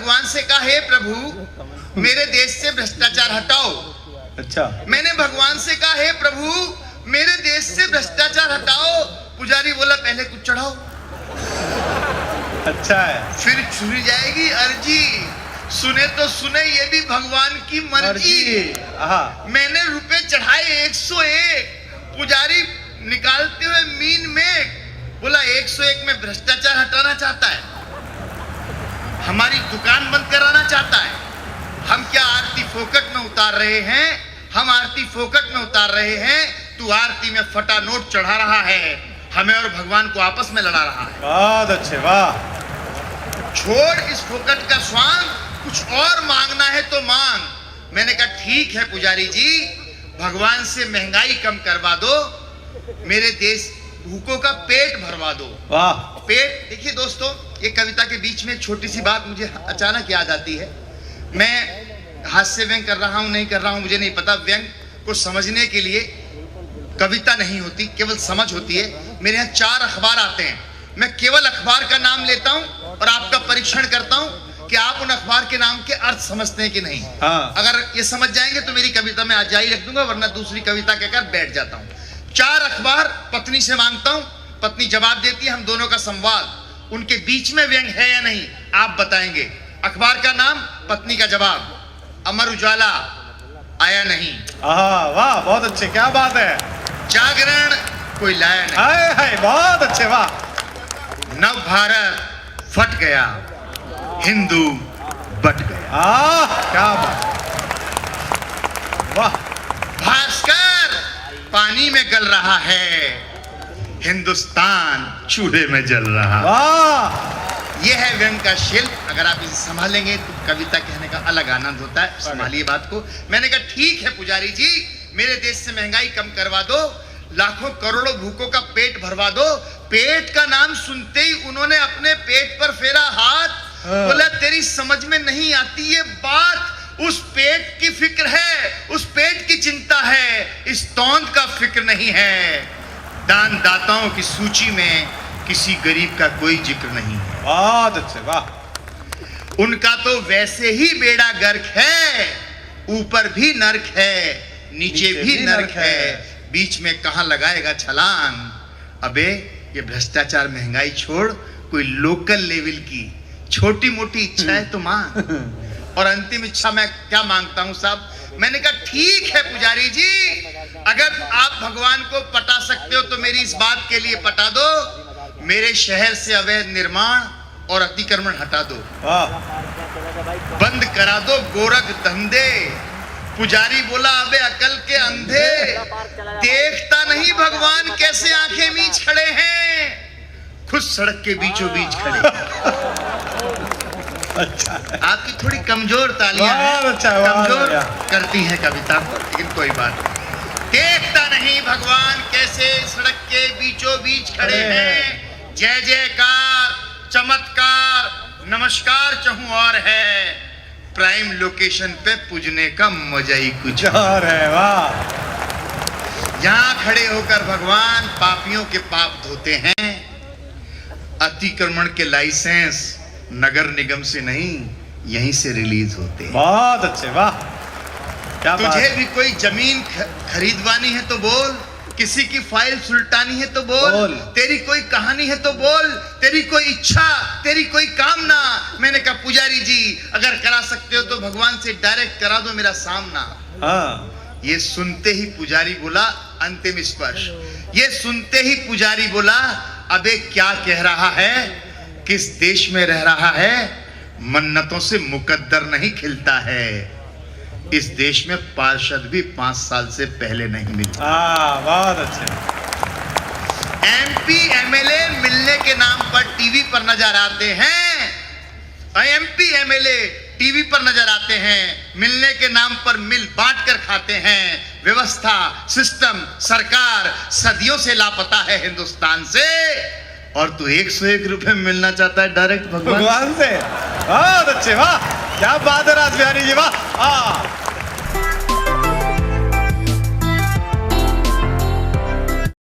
भगवान से कहा, हे प्रभु मेरे देश से भ्रष्टाचार हटाओ। अच्छा, मैंने भगवान से कहा, हे प्रभु मेरे देश से भ्रष्टाचार हटाओ। पुजारी बोला, पहले कुछ चढ़ाओ। अच्छा है। फिर छुरी जाएगी अर्जी। सुने तो सुने, ये भी भगवान की मर्जी। मैंने रुपए चढ़ाए 101। पुजारी निकालते हुए मीन में बोला, 101 में भ्रष्टाचार हटाना चाहता है, हमारी दुकान बंद कराना चाहता है। हम क्या आरती फोकट में उतार रहे हैं? हम आरती फोकट में उतार रहे हैं, तू आरती में फटा नोट चढ़ा रहा है, हमें और भगवान को आपस में लड़ा रहा है। बहुत अच्छे, वाह। छोड़ इस फोकट का स्वांग, कुछ और मांगना है तो मांग। मैंने कहा, ठीक है पुजारी जी, भगवान से महंगाई कम करवा दो, मेरे देश भूखों का पेट भरवा दो। वाह। पेट, देखिए दोस्तों, ये कविता के बीच में छोटी सी बात मुझे अचानक याद आती है। मैं हास्य व्यंग कर रहा हूं नहीं कर रहा हूं मुझे नहीं पता। व्यंग को समझने के लिए कविता नहीं होती, केवल समझ होती है। मेरे यहाँ 4 अखबार आते हैं, मैं केवल अखबार का नाम लेता हूं और आपका परीक्षण करता हूं कि आप उन अखबार के नाम के अर्थ समझते हैं कि नहीं। अगर ये समझ जाएंगे तो मेरी कविता में आज जारी रख दूंगा, वरना दूसरी कविता कहकर बैठ जाता हूं। 4 अखबार पत्नी से मांगता हूं, पत्नी जवाब देती है, हम दोनों का संवाद। उनके बीच में व्यंग है या नहीं आप बताएंगे। अखबार का नाम, पत्नी का जवाब। अमर उजाला आया नहीं। वाह, बहुत अच्छे, क्या बात है। जागरण कोई लाया नहीं। हाय हाय, बहुत अच्छे, वाह। नव भारत फट गया, हिंदू बट गया। क्या बात, वाह। भास्कर पानी में गल रहा है, हिंदुस्तान चूल्हे में जल रहा। वाह। यह है व्यंग का शिल्प। अगर आप इसे संभालेंगे तो कविता कहने का अलग आनंद होता है। संभालिए बात को। मैंने कहा, ठीक है पुजारी जी, मेरे देश से महंगाई कम करवा दो, लाखों करोड़ों भूखों का पेट भरवा दो। पेट का नाम सुनते ही उन्होंने अपने पेट पर फेरा हाथ। बोला, तेरी समझ में नहीं आती ये बात। उस पेट की फिक्र है, उस पेट की चिंता है, इस तौंद का फिक्र नहीं है। दान दाताओं की सूची में किसी गरीब का कोई जिक्र नहीं है। बहुत अच्छे, वाह। उनका तो वैसे ही बेड़ा गर्क है, ऊपर भी नर्क है, नीचे भी नर्क है, बीच में कहां लगाएगा छलांग। अबे ये भ्रष्टाचार महंगाई छोड़, कोई लोकल लेवल की छोटी मोटी इच्छा है तो मांग। और अंतिम इच्छा मैं क्या मांगता हूं साहब? मैंने कहा, ठीक है पुजारी जी, अगर आप भगवान को पटा सकते हो तो मेरी इस बात के लिए पटा दो, मेरे शहर से अवैध निर्माण और अतिक्रमण हटा दो, बंद करा दो गोरख धंधे। पुजारी बोला, अबे अकल के अंधे, देखता नहीं भगवान कैसे आंखें मीच खड़े हैं, खुद सड़क के बीचों बीच खड़े। अच्छा, आपकी थोड़ी कमजोर तालियां हैं, कमजोर करती हैं कविता को, लेकिन कोई बात नहीं। देखता नहीं भगवान कैसे सड़क के बीचों बीच खड़े हैं, जय जयकार चमत्कार नमस्कार चहूं और है, प्राइम लोकेशन पे पूजने का मजा ही कुछ और है। वाह। यहां खड़े होकर भगवान पापियों के पाप धोते हैं। अतिक्रमण के लाइसेंस नगर निगम से नहीं, यहीं से रिलीज होते हैं। बहुत अच्छे, वाह। क्या तुझे भी कोई जमीन खरीदवानी है तो बोल, किसी की फाइल सुलटानी है तो बोल, तेरी कोई कहानी है तो बोल, तेरी कोई इच्छा, तेरी कोई कामना। मैंने कहा, पुजारी जी अगर करा सकते हो तो भगवान से डायरेक्ट करा दो मेरा सामना। ये सुनते ही पुजारी बोला, अंतिम स्पर्श। ये सुनते ही पुजारी बोला, अबे क्या कह रहा है, किस देश में रह रहा है, मन्नतों से मुकद्दर नहीं खिलता है। इस देश में पार्षद भी 5 साल से पहले नहीं मिले। बहुत अच्छे। MP MLA मिलने के नाम पर टीवी पर नजर आते हैं। MP MLA टीवी पर नजर आते हैं, मिलने के नाम पर मिल बांट कर खाते हैं। व्यवस्था, सिस्टम, सरकार सदियों से लापता है हिंदुस्तान से, और तू 101 रुपए में मिलना चाहता है डायरेक्ट भगवान से। बहुत अच्छे, वाह। क्या बात है राज बिहारी जी, वाह।